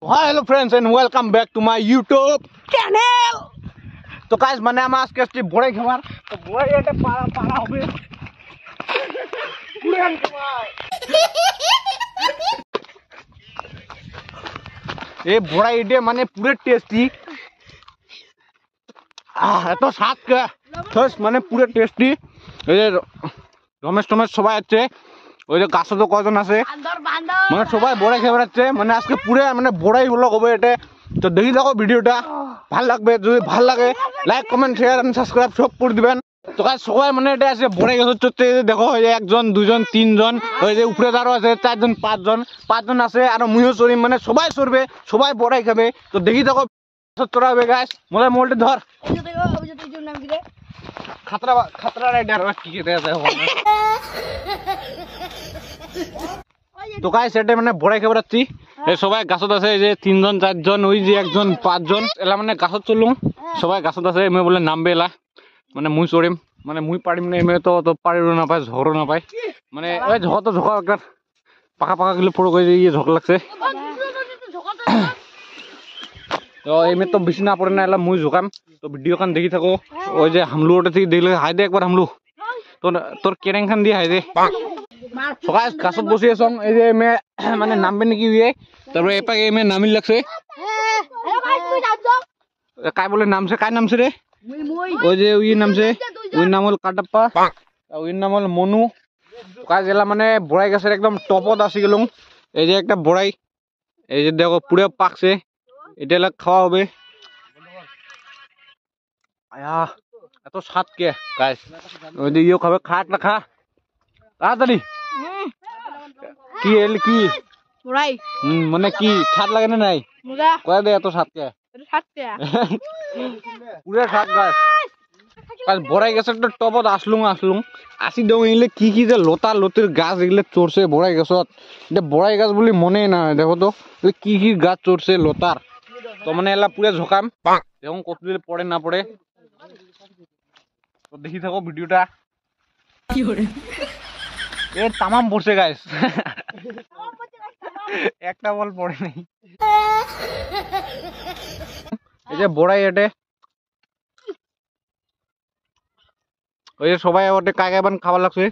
Hi, hello friends and welcome back to my YouTube channel. तो guys मैंने हम आज के बड़े खबर तो बड़े ये पारा पारा हो गए पूरे ये बड़ा इडे माने पूरे टेस्टी तो साथ के फर्स्ट माने पूरे टेस्टी ये रमेश टमेश सबाई अच्छे ওই যে গাছে তো কজন আছে মানে সবাই বড়াই খেয়ে বেড়াচ্ছে মানে আজকে পুরো মানে বড়াই হলো হবে এটা তো দেখি দেখো ভিডিওটা ভালো লাগবে যদি ভালো লাগে like comment share and subscribe সব করে দিবেন তো গাইস সবাই মানে এটা আছে বড়াই গাছ হচ্ছে দেখো এই যে একজন দুইজন তিনজন ওই যে উপরে আরো আছে চারজন পাঁচজন আছে আর মুইও চড়ি মানে সবাই চড়বে সবাই বড়াই খাবে তো দেখি দেখো চড়া হবে গাইস মোলটা ধর খাতরা খাতরা রাইডার কি খেতে আছে তো গাইস এটা মানে বড়াই খেয়ে বেড়াচ্ছি এই সবাই গাছত আছে এই যে তিনজন চারজন ওই যে একজন পাঁচজন এলা মানে গাছত চলুম সবাই গাছত আছে এমে বলে নামবে এলা মানে মুই চড়িম মানে মুই পারিম না এমে তো পারিরও না পায় ঝড়ও না পায় মানে ওই ঝড় তো ঝোঁকা একটা পাকা পাকা গুলো পুরো করে ইয়ে ঝোঁক লাগছে তো এমে তো বেশি না পড়ে না এলা মুই ঝোঁকাম তো ভিডিও খান দেখি থাকো ওই যে হামলু ওটা থেকে দেখলে হাই দে একবার হামলু তোর কেরেং খান দিয়ে হাই দে সকাল গাছত বসি আছো এই যে মে মানে নামবে নাকি ইয়ে তারপরে এপাকে এমে নামিল লাগছে কাই বলে নামছে কাই নামছে রে ওই যে ওই নামছে ওই নাম হল কাটাপ্পা ওই নাম হল মনু কাজ এলা মানে বড়াই গাছের একদম টপত আসি গেলুম এই যে একটা বড়াই এই যে দেখো পুরো পাকছে এটা এলা খাওয়া হবে আয়া এত স্বাদ কে গাইস ওই যে ইও খাবে খা একটা খা তাড়াতাড়ি কি এল কি বড়াই মানে কি স্বাদ লাগে না নাই মজা কয় দে এত স্বাদ কে স্বাদ কে পুরো স্বাদ গাইস কাল বড়াই গাছের তো টপত আসলুম আসি দেও ইলে কি কি যে লতা লতির গাছ এগুলো চড়ছে বড়াই গাছত এটা বড়াই গাছ বলি মনে না দেখো তো কি কি গাছ চড়ছে লতার তো মানে এলা পুরো ঝোকাম দেখুন কত দিলে পড়ে না পড়ে তো দেখি থাকো ভিডিওটা কি করে এ তামাম পড়ছে গাইস একটা বল পড়ে নাই এই যে বড়াই এটে ওই যে সবাই ওটে কাইগাবান খাবার লাগছে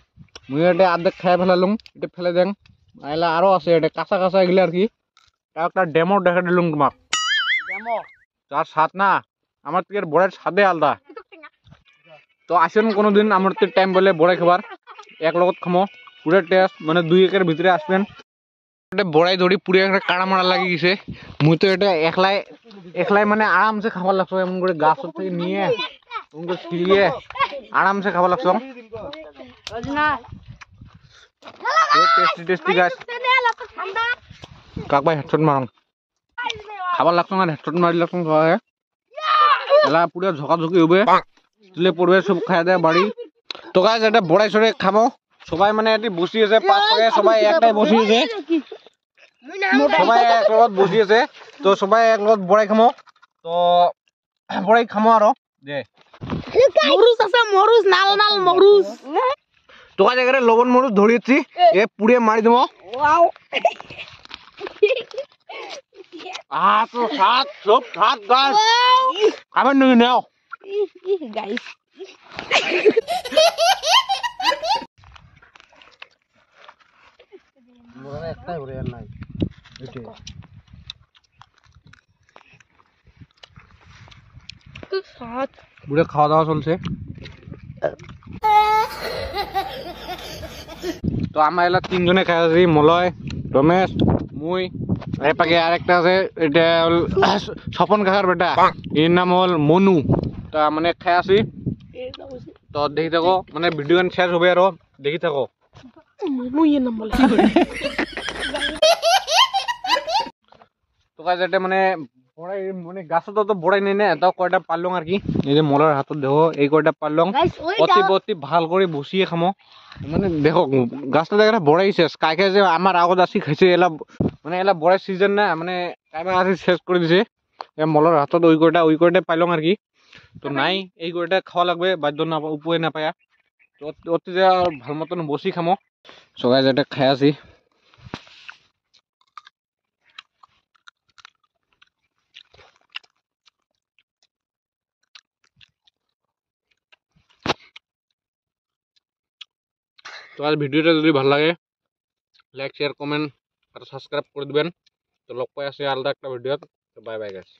মুই এটে আর্ধেক খাই ফেলালুম এটা ফেলে দেন আইলা আরো আছে এটে কাঁচা কাঁচা এগুলো আর কি একটা ডেমো দেখা দিলুম তোমাক ডেমো যার স্বাদ না আমার থেকে বড়াইয়ের স্বাদে আলাদা তো আসেন কোনোদিন আমার তো টাইম বলে বড়াই খাবার এক লগত খামো পুরো টেস্ট মানে 2 একের ভিতরে আসবেন বড়াই ধরি পুরো একটা কাড়া মারা লাগি গেছে মুই তো এটা একলাই মানে আরামসে খাবার লাগছো এমন করে গাছ থেকে নিয়ে এমন করে ছিলিয়ে আরামসে খাবার লাগছো টেস্টি গাছ কাক ভাই হেডশট মারং খাবার লাগছো আর হেডশট মারি লাগছো এলা পুরো ঝকাঝকি হবে তুলে পড়বে সব খাই দেয় বাড়ি তো গাছ এটা বড়াই সরে খাবো সবাই মানে এটি বসিয়েছে পাঁচ পাকে সবাই একটাই বসিয়েছে সবাই এক লগত বসিয়েছে তো সবাই এক লগত বড়াই খামো তো বড়াই খামো আরো যে মরুচ আছে মরুচ নাল নাল মরুচ তো গাছ এখানে লবণ মরুচ ধরিয়েছি এ পুড়ে মারি দেবো তো সাত সব সাত গাছ খাবেন নাকি নাও গাইস একটাই ভরে আর নাই বুড়ে খাওয়া দাওয়া চলছে তো আমার এলা তিনজনে খাই আছি মলয় রমেশ মুই এপাকে আরেকটা আছে এটা হল স্বপন কাকার বেটা এর নাম হল মনু তা মানে খাই আছি তো দেখি থাকো মানে ভিডিও গান শেষ হবে আরো দেখি থাকো তো গাছ এটা মানে বড়াই মানে গাছতো তো বড়াই নেই না তাও কয়টা পারলং আর কি এই যে মলার হাতত দেখো এই কয়টা পারলং অতি ভাল করে বসিয়ে খামো মানে দেখো গাছটা দেখে বড়াই শেষ কাই খাই যে আমার আগত আসি খাইছে এলা মানে এলা বড়াই সিজন না মানে কাইবা আসি শেষ করে দিছে মলার হাতত ওই কয়টা পাইলং আর কি তো নাই এই কয়টা খাওয়া লাগবে বাধ্য না উপায় না পায়া তো অতি যে ভাল মতন বসি খামো সবাই যেটা খাই আছি তো আর ভিডিওটা যদি ভালো লাগে লাইক শেয়ার কমেন্ট আর সাবস্ক্রাইব করে দিবেন। তো লগ পাই আছে আলাদা একটা ভিডিও। তো বাই বাই গাইস।